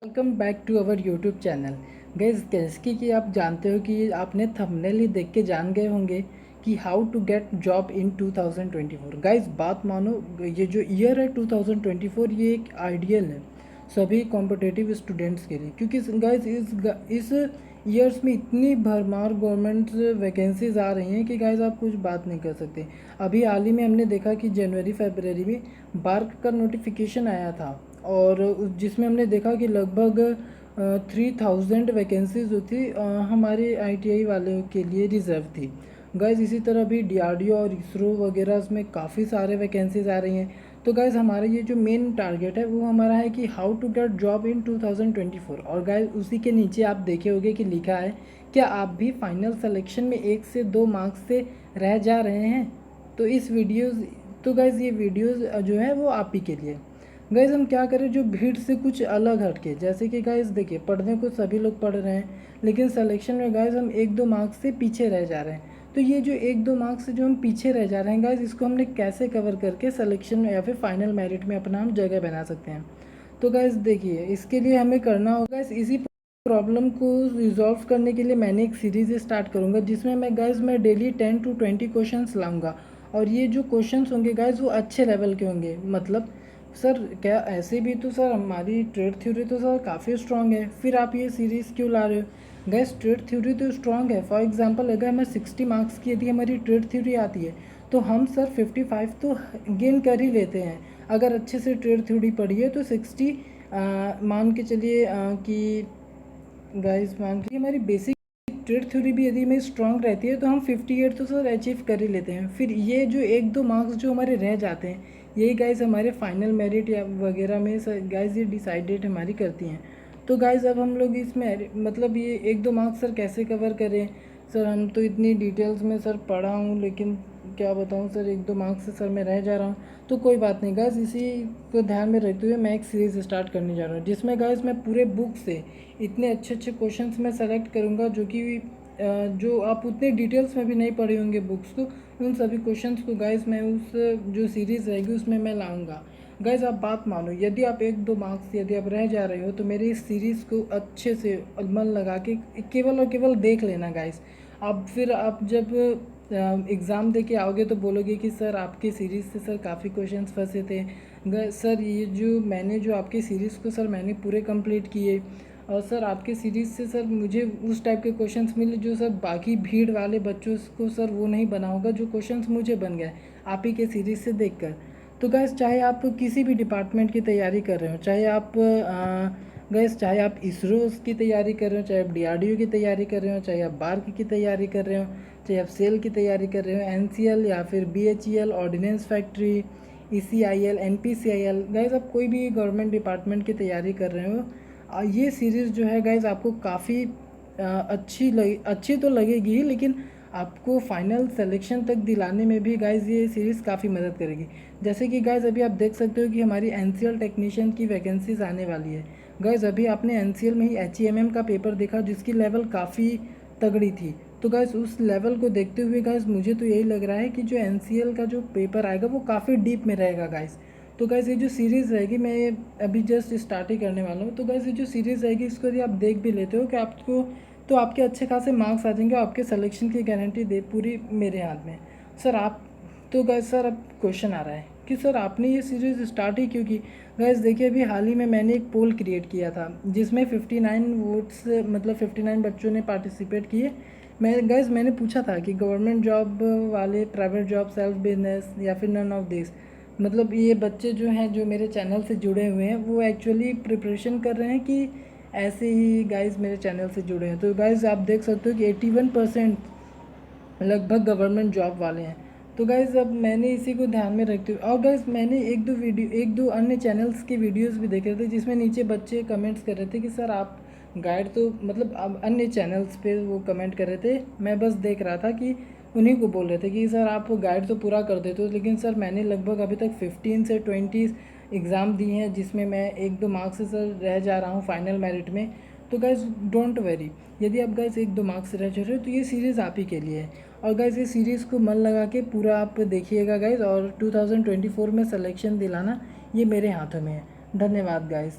Welcome back to our YouTube channel. Guys, जैसे कि आप जानते हो कि आपने थंबनेल ही देख के जान गए होंगे कि how to get job in 2024। Guys, बात मानो, ये जो ईयर है 2024, ये एक आइडियल है सभी कॉम्पिटिटिव स्टूडेंट्स के लिए, क्योंकि गाइस इस ईयर्स में इतनी भरमार गवर्नमेंट वैकेंसीज आ रही हैं कि गाइस आप कुछ बात नहीं कर सकते। अभी हाल ही में हमने देखा कि जनवरी फरवरी में बार्क का नोटिफिकेशन आया था, और जिसमें हमने देखा कि लगभग 3000 वैकेंसीज जो थी हमारे आईटीआई वाले के लिए रिज़र्व थी। गाइज़, इसी तरह भी डीआरडीओ और इसरो वगैरह में काफ़ी सारे वैकेंसीज आ रही हैं। तो गाइज़, हमारा ये जो मेन टारगेट है वो हमारा है कि how to get job in 2024। और गाइज़, उसी के नीचे आप देखे होंगे कि लिखा है, क्या आप भी फाइनल सिलेक्शन में 1 से 2 मार्क्स से रह जा रहे हैं? तो इस वीडियोज़ तो गाइज़, ये वीडियोज़ जो है वो आप ही के लिए। गाइज़, हम क्या करें जो भीड़ से कुछ अलग हटके, जैसे कि गाइज़ देखिए, पढ़ने को सभी लोग पढ़ रहे हैं, लेकिन सिलेक्शन में गाइज़ हम 1-2 मार्क्स से पीछे रह जा रहे हैं। तो ये जो 1-2 मार्क्स से जो हम पीछे रह जा रहे हैं गाइज़, इसको हमने कैसे कवर करके सिलेक्शन में या फिर फाइनल मेरिट में अपना हम जगह बना सकते हैं। तो गाइज़ देखिए, इसके लिए हमें करना होगा, इसी प्रॉब्लम को रिजॉल्व करने के लिए मैंने एक सीरीज़ स्टार्ट करूँगा, जिसमें मैं डेली 10 to 20 क्वेश्चंस लाऊंगा। और ये जो क्वेश्चंस होंगे गाइज़, वो अच्छे लेवल के होंगे। मतलब सर, क्या ऐसे भी तो सर हमारी ट्रेड थ्योरी तो सर काफ़ी स्ट्रांग है, फिर आप ये सीरीज़ क्यों ला रहे हो? गैस, ट्रेड थ्योरी तो स्ट्रांग है। फॉर एग्जांपल, अगर हमें 60 मार्क्स की यदि हमारी ट्रेड थ्योरी आती है, तो हम सर 55 तो गेन कर ही लेते हैं। अगर अच्छे से ट्रेड थ्योरी पढ़ी है तो 60 मान के चलिए कि गाइस, मान के हमारी बेसिक ट्रेड थ्योरी भी यदि हमें स्ट्रांग रहती है तो हम 58 तो सर अचीव कर ही लेते हैं। फिर ये जो 1-2 मार्क्स जो हमारे रह जाते हैं, यही गाइस हमारे फाइनल मेरिट या वगैरह में सर गाइस ये डिसाइडेड हमारी करती हैं। तो गाइस, अब हम लोग इसमें मतलब ये 1-2 मार्क्स सर कैसे कवर करें? सर, हम तो इतनी डिटेल्स में सर पढ़ा हूँ, लेकिन क्या बताऊँ सर, 1-2 मार्क्स से सर मैं रह जा रहा हूँ। तो कोई बात नहीं गाइस, इसी को ध्यान में रखते हुए मैं एक सीरीज़ स्टार्ट करने जा रहा हूँ, जिसमें गाइस मैं पूरे बुक से इतने अच्छे अच्छे क्वेश्चंस मैं सेलेक्ट करूँगा जो कि जो आप उतने डिटेल्स में भी नहीं पढ़े होंगे बुक्स को, उन सभी क्वेश्चंस को गाइस मैं उस जो सीरीज़ रहेगी उसमें मैं लाऊंगा। गाइस, आप बात मानो, यदि आप 1-2 मार्क्स यदि आप रह जा रहे हो तो मेरी इस सीरीज़ को अच्छे से मन लगा के केवल और केवल देख लेना गाइस। अब फिर आप जब एग्ज़ाम दे के आओगे तो बोलोगे कि सर, आपकी सीरीज़ से सर काफ़ी क्वेश्चंस फंसे थे। सर, ये जो आपकी सीरीज़ को सर मैंने पूरे कंप्लीट किए, और सर आपके सीरीज़ से सर मुझे उस टाइप के क्वेश्चंस मिले जो सर बाकी भीड़ वाले बच्चों को सर वो नहीं बना होगा, जो क्वेश्चंस मुझे बन गए आप ही के सीरीज़ से देखकर। तो गैस, चाहे आप किसी भी डिपार्टमेंट की तैयारी कर रहे हो, चाहे आप इसरो की तैयारी कर रहे हो, चाहे आप डीआरडीओ की तैयारी कर रहे हो, चाहे आप बार्क की तैयारी कर रहे हो, चाहे आप सेल की तैयारी कर रहे हो, एनसीएल या फिर BHEL, ordnance factory, ECIL, NPCIL, guys आप कोई भी गवर्नमेंट डिपार्टमेंट की तैयारी कर रहे हो, ये सीरीज़ जो है गाइस आपको काफ़ी अच्छी तो लगेगी ही, लेकिन आपको फाइनल सिलेक्शन तक दिलाने में भी गाइस ये सीरीज़ काफ़ी मदद करेगी। जैसे कि गाइस, अभी आप देख सकते हो कि हमारी एनसीएल टेक्नीशियन की वैकेंसीज आने वाली है। गाइस, अभी आपने एनसीएल में ही एचईएमएम का पेपर देखा, जिसकी लेवल काफ़ी तगड़ी थी। तो गाइस, उस लेवल को देखते हुए गाइस मुझे तो यही लग रहा है कि जो एनसीएल का जो पेपर आएगा वो काफ़ी डीप में रहेगा गाइस। तो गाइस, ये जो सीरीज़ रहेगी, मैं अभी जस्ट स्टार्ट ही करने वाला हूँ। तो गाइस, ये जो सीरीज़ रहेगी, इसको यदि आप देख भी लेते हो कि आपको तो आपके अच्छे खासे मार्क्स आ जाएंगे, आपके सिलेक्शन की गारंटी दे पूरी मेरे हाथ में। सर आप तो गाइस, सर अब क्वेश्चन आ रहा है कि सर आपने ये सीरीज़ स्टार्ट ही क्यों की? गाइस देखिए, अभी हाल ही में मैंने एक पोल क्रिएट किया था, जिसमें 59 वोट्स, मतलब 59 बच्चों ने पार्टिसिपेट किए। मैंने पूछा था कि गवर्नमेंट जॉब वाले, प्राइवेट जॉब, सेल्फ बिजनेस या फिर नन ऑफ दिस। मतलब ये बच्चे जो हैं, जो मेरे चैनल से जुड़े हुए हैं, वो एक्चुअली प्रिपरेशन कर रहे हैं कि ऐसे ही गाइस मेरे चैनल से जुड़े हैं। तो गाइस, आप देख सकते हो कि 81% लगभग गवर्नमेंट जॉब वाले हैं। तो गाइज़, अब मैंने इसी को ध्यान में रखते हुए, और गाइज़ मैंने एक दो अन्य चैनल्स के वीडियोस भी देखे थे, जिसमें नीचे बच्चे कमेंट्स कर रहे थे कि सर आप गाइड तो, मतलब अब अन्य चैनल्स पे वो कमेंट कर रहे थे, मैं बस देख रहा था कि उन्हीं को बोल रहे थे कि सर आप गाइड तो पूरा कर देते हो, लेकिन सर मैंने लगभग अभी तक 15 से 20 एग्ज़ाम दिए हैं, जिसमें मैं 1-2 मार्क्स से सर रह जा रहा हूँ फाइनल मेरिट में। तो गाइज़ डोंट वरी, यदि आप गाइज़ 1-2 मार्क्स से रह जा रहे हो तो ये सीरीज़ आप ही के लिए है। और गाइज़, ये सीरीज़ को मन लगा के पूरा आप देखिएगा गाइज़, और 2024 में सिलेक्शन दिलाना ये मेरे हाथों में है। धन्यवाद गाइज़।